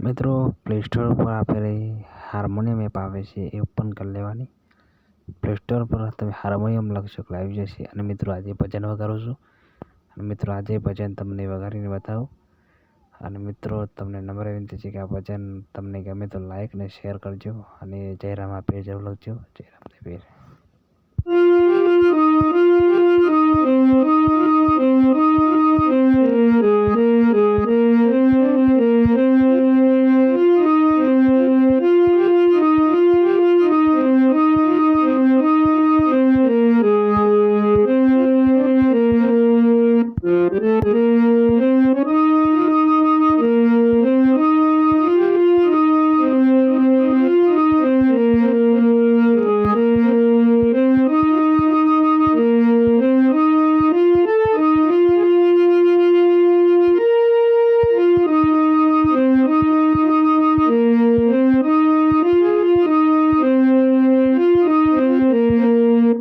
મિત્રો play store પર આપેલી હાર્મોનિયમ એપ આવે છે એ ઓપન કરી લેવાની. પ્લે સ્ટોર પર તમે હાર્મોનિયમ લખશો એટલે આવી જશે. અને મિત્રો આજે ભજન વગાડું છું. અને મિત્રો આજે ભજન તમને વગાડીને બતાવો. અને મિત્રો તમને નમ્ર વિનંતી છે કે આ ભજન તમને ગમે તો લાઈક અને શેર કરજો. અને જય રામ આપીને જરૂર લખજો. જય રામ.